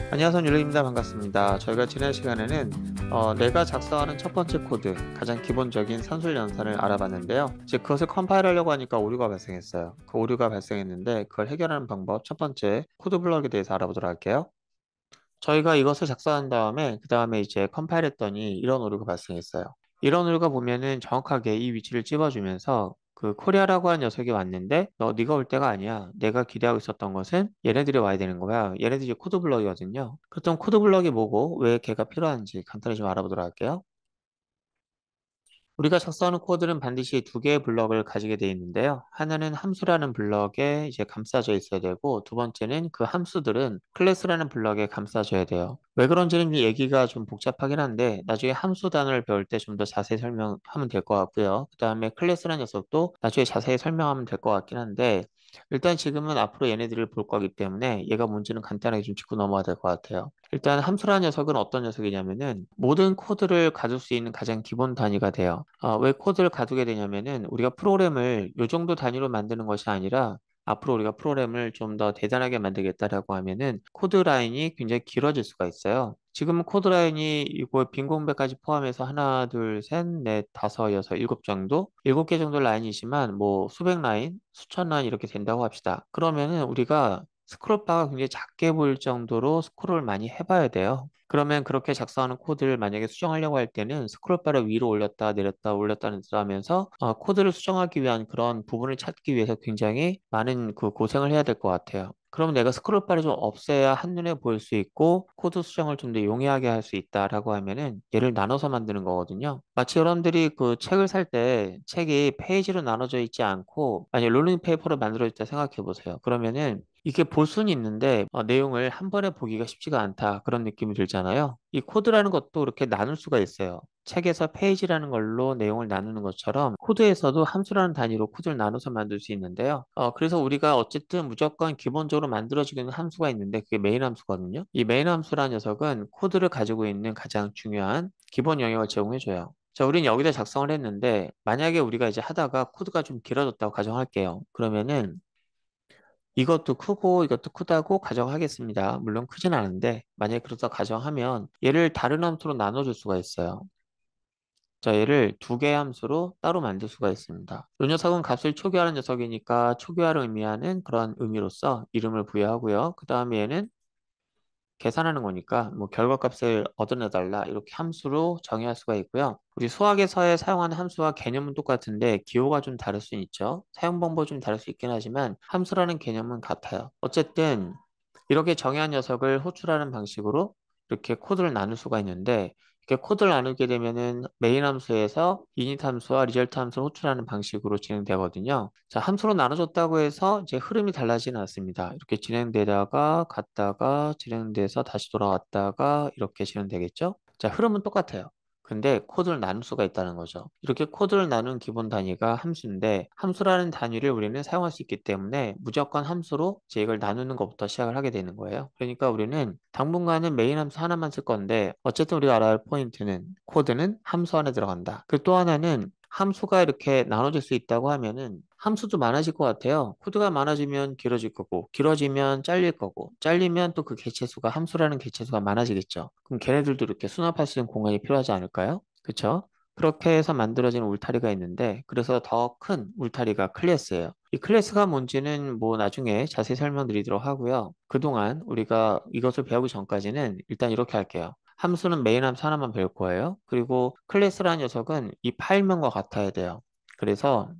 안녕하세요, 율리입니다. 반갑습니다. 저희가 지난 시간에는 내가 작성하는 첫 번째 코드, 가장 기본적인 산술 연산을 알아봤는데요. 이제 그것을 컴파일하려고 하니까 오류가 발생했어요. 그 오류가 발생했는데 그걸 해결하는 방법 첫 번째 코드 블럭에 대해서 알아보도록 할게요. 저희가 이것을 작성한 다음에 그 다음에 이제 컴파일했더니 이런 오류가 발생했어요. 이런 오류가 보면은 정확하게 이 위치를 찝어주면서 그 코리아라고 하는 녀석이 왔는데 네가 올 때가 아니야. 내가 기대하고 있었던 것은 얘네들이 와야 되는 거야. 얘네들이 코드 블럭이거든요. 그렇다면 코드 블럭이 뭐고 왜 걔가 필요한지 간단히 좀 알아보도록 할게요. 우리가 작성하는 코드는 반드시 두 개의 블럭을 가지게 되어 있는데요. 하나는 함수라는 블럭에 이제 감싸져 있어야 되고, 두 번째는 그 함수들은 클래스라는 블럭에 감싸져야 돼요. 왜 그런지는 이 얘기가 좀 복잡하긴 한데, 나중에 함수 단어를 배울 때 좀 더 자세히 설명하면 될 것 같고요. 그 다음에 클래스라는 녀석도 나중에 자세히 설명하면 될 것 같긴 한데, 일단 지금은 앞으로 얘네들을 볼 거기 때문에 얘가 뭔지는 간단하게 좀 짚고 넘어가야 될 것 같아요. 일단 함수라는 녀석은 어떤 녀석이냐면은 모든 코드를 가둘 수 있는 가장 기본 단위가 돼요. 왜 코드를 가두게 되냐면은 우리가 프로그램을 이 정도 단위로 만드는 것이 아니라 앞으로 우리가 프로그램을 좀 더 대단하게 만들겠다라고 하면은 코드 라인이 굉장히 길어질 수가 있어요. 지금 코드 라인이 이거 빈 공백까지 포함해서 하나, 둘, 셋, 넷, 다섯, 여섯, 일곱 정도? 일곱 개 정도 라인이지만 뭐 수백 라인, 수천 라인 이렇게 된다고 합시다. 그러면은 우리가 스크롤바가 굉장히 작게 보일 정도로 스크롤을 많이 해봐야 돼요. 그러면 그렇게 작성하는 코드를 만약에 수정하려고 할 때는 스크롤바를 위로 올렸다 내렸다 올렸다 내렸다 하면서 코드를 수정하기 위한 그런 부분을 찾기 위해서 굉장히 많은 그 고생을 해야 될 것 같아요. 그러면 내가 스크롤바를 좀 없애야 한눈에 보일 수 있고 코드 수정을 좀 더 용이하게 할 수 있다라고 하면은 얘를 나눠서 만드는 거거든요. 마치 여러분들이 그 책을 살 때 책이 페이지로 나눠져 있지 않고 만약 롤링 페이퍼로 만들어 있다 생각해 보세요. 그러면은 이게 볼 수는 있는데 내용을 한 번에 보기가 쉽지가 않다 그런 느낌이 들잖아요. 이 코드라는 것도 이렇게 나눌 수가 있어요. 책에서 페이지라는 걸로 내용을 나누는 것처럼 코드에서도 함수라는 단위로 코드를 나눠서 만들 수 있는데요. 그래서 우리가 어쨌든 무조건 기본적으로 만들어지는 함수가 있는데 그게 메인 함수거든요. 이 메인 함수라는 녀석은 코드를 가지고 있는 가장 중요한 기본 영역을 제공해줘요. 자, 우린 여기다 작성을 했는데 만약에 우리가 이제 하다가 코드가 좀 길어졌다고 가정할게요. 그러면은 이것도 크고 이것도 크다고 가정하겠습니다. 물론 크진 않은데 만약에 그렇다 가정하면 얘를 다른 함수로 나눠줄 수가 있어요. 자, 얘를 두 개의 함수로 따로 만들 수가 있습니다. 이 녀석은 값을 초기화하는 녀석이니까 초기화를 의미하는 그런 의미로서 이름을 부여하고요. 그 다음에 얘는 계산하는 거니까 뭐 결과값을 얻어내달라 이렇게 함수로 정의할 수가 있고요. 우리 수학에서의 사용하는 함수와 개념은 똑같은데 기호가 좀 다를 수 있죠. 사용 방법이 좀 다를 수 있긴 하지만 함수라는 개념은 같아요. 어쨌든 이렇게 정의한 녀석을 호출하는 방식으로 이렇게 코드를 나눌 수가 있는데 이렇게 코드를 나누게 되면은 메인 함수에서 이닛 함수와 리절트 함수를 호출하는 방식으로 진행되거든요. 자, 함수로 나눠줬다고 해서 이제 흐름이 달라지는 않습니다. 이렇게 진행되다가 갔다가 진행돼서 다시 돌아왔다가 이렇게 진행되겠죠? 자, 흐름은 똑같아요. 근데 코드를 나눌 수가 있다는 거죠. 이렇게 코드를 나눈 기본 단위가 함수인데 함수라는 단위를 우리는 사용할 수 있기 때문에 무조건 함수로 이제 이걸 나누는 것부터 시작을 하게 되는 거예요. 그러니까 우리는 당분간은 메인 함수 하나만 쓸 건데 어쨌든 우리가 알아야 할 포인트는 코드는 함수 안에 들어간다. 그 또 하나는 함수가 이렇게 나눠질 수 있다고 하면은 함수도 많아질 것 같아요. 코드가 많아지면 길어질 거고, 길어지면 잘릴 거고, 잘리면 또 그 개체수가 함수라는 개체수가 많아지겠죠. 그럼 걔네들도 이렇게 수납할 수 있는 공간이 필요하지 않을까요? 그쵸? 그렇게 해서 만들어진 울타리가 있는데, 그래서 더 큰 울타리가 클래스예요. 이 클래스가 뭔지는 뭐 나중에 자세히 설명드리도록 하고요. 그동안 우리가 이것을 배우기 전까지는 일단 이렇게 할게요. 함수는 메인 함수 하나만 배울 거예요. 그리고 클래스라는 녀석은 이 파일명과 같아야 돼요. 그래서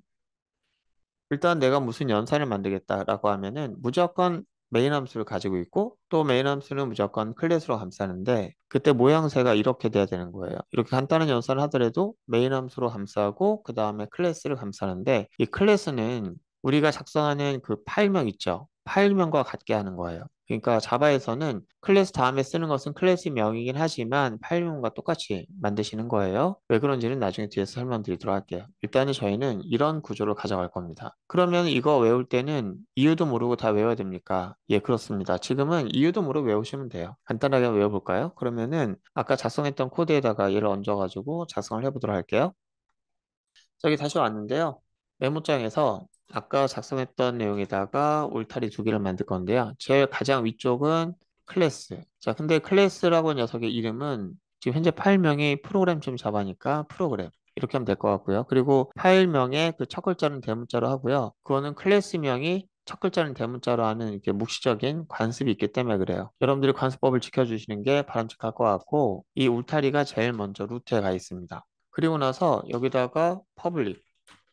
일단 내가 무슨 연산을 만들겠다라고 하면은 무조건 메인 함수를 가지고 있고 또 메인 함수는 무조건 클래스로 감싸는데 그때 모양새가 이렇게 돼야 되는 거예요. 이렇게 간단한 연산을 하더라도 메인 함수로 감싸고 그 다음에 클래스를 감싸는데 이 클래스는 우리가 작성하는 그 파일명 있죠. 파일명과 같게 하는 거예요. 그러니까 자바에서는 클래스 다음에 쓰는 것은 클래스 명이긴 하지만 파일명과 똑같이 만드시는 거예요. 왜 그런지는 나중에 뒤에서 설명드리도록 할게요. 일단은 저희는 이런 구조를 가져갈 겁니다. 그러면 이거 외울 때는 이유도 모르고 다 외워야 됩니까? 예, 그렇습니다. 지금은 이유도 모르고 외우시면 돼요. 간단하게 외워볼까요? 그러면은 아까 작성했던 코드에다가 얘를 얹어가지고 작성을 해보도록 할게요. 저기 다시 왔는데요. 메모장에서 아까 작성했던 내용에다가 울타리 두 개를 만들 건데요. 제일 가장 위쪽은 클래스. 자, 근데 클래스라고 녀석의 이름은 지금 현재 파일명이 프로그램.자바니까 프로그램. 이렇게 하면 될 것 같고요. 그리고 파일명의 그 첫 글자는 대문자로 하고요. 그거는 클래스명이 첫 글자는 대문자로 하는 이렇게 묵시적인 관습이 있기 때문에 그래요. 여러분들이 관습법을 지켜주시는 게 바람직할 것 같고, 이 울타리가 제일 먼저 루트에 가 있습니다. 그리고 나서 여기다가 public,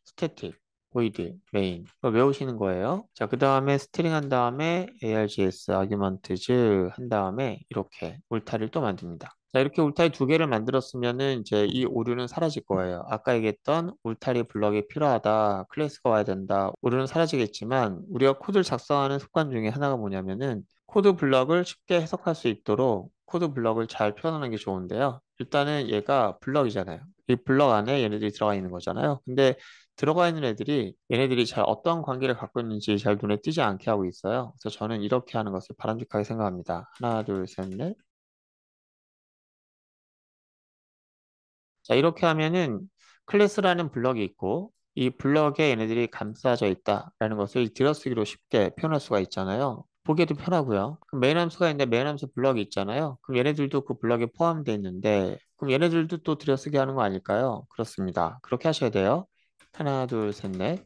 static, void, main 이거 외우시는 거예요. 자, 그 다음에 스트링 한 다음에 args, arguments 한 다음에 이렇게 울타리를 또 만듭니다. 자, 이렇게 울타리 두 개를 만들었으면은 이제 이 오류는 사라질 거예요. 아까 얘기했던 울타리 블럭이 필요하다, 클래스가 와야 된다, 오류는 사라지겠지만 우리가 코드를 작성하는 습관 중에 하나가 뭐냐면은 코드 블럭을 쉽게 해석할 수 있도록 코드 블럭을 잘 표현하는 게 좋은데요. 일단은 얘가 블럭이잖아요. 이 블럭 안에 얘네들이 들어가 있는 거잖아요. 근데 들어가 있는 애들이 얘네들이 잘 어떤 관계를 갖고 있는지 잘 눈에 띄지 않게 하고 있어요. 그래서 저는 이렇게 하는 것을 바람직하게 생각합니다. 하나, 둘, 셋, 넷. 자, 이렇게 하면은 클래스라는 블럭이 있고 이 블럭에 얘네들이 감싸져 있다라는 것을 들어쓰기로 쉽게 표현할 수가 있잖아요. 보기에도 편하고요. 그럼 메인 함수가 있는데 메인 함수 블럭이 있잖아요. 그럼 얘네들도 그 블럭에 포함되어 있는데 그럼 얘네들도 또 들여쓰기 하는 거 아닐까요? 그렇습니다. 그렇게 하셔야 돼요. 하나, 둘, 셋, 넷.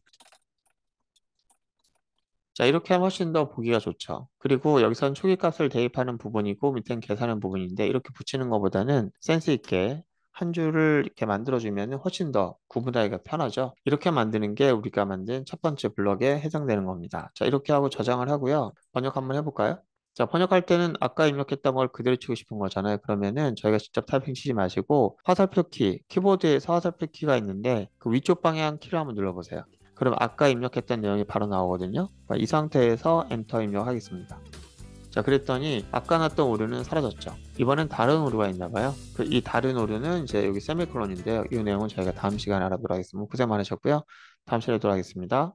자, 이렇게 하면 훨씬 더 보기가 좋죠. 그리고 여기선 초기값을 대입하는 부분이고 밑엔 계산하는 부분인데 이렇게 붙이는 것보다는 센스 있게 한 줄을 이렇게 만들어주면 훨씬 더 구분하기가 편하죠. 이렇게 만드는 게 우리가 만든 첫 번째 블럭에 해당되는 겁니다. 자, 이렇게 하고 저장을 하고요. 번역 한번 해볼까요? 자, 번역할 때는 아까 입력했던 걸 그대로 치고 싶은 거잖아요. 그러면은 저희가 직접 타이핑 치지 마시고 화살표 키, 키보드에서 화살표 키가 있는데 그 위쪽 방향 키를 한번 눌러보세요. 그럼 아까 입력했던 내용이 바로 나오거든요. 이 상태에서 엔터 입력하겠습니다. 자, 그랬더니 아까 났던 오류는 사라졌죠. 이번엔 다른 오류가 있나 봐요. 이 다른 오류는 이제 여기 세미콜론인데요. 이 내용은 저희가 다음 시간에 알아보도록 하겠습니다. 고생 많으셨고요. 다음 시간에 뵙도록 하겠습니다.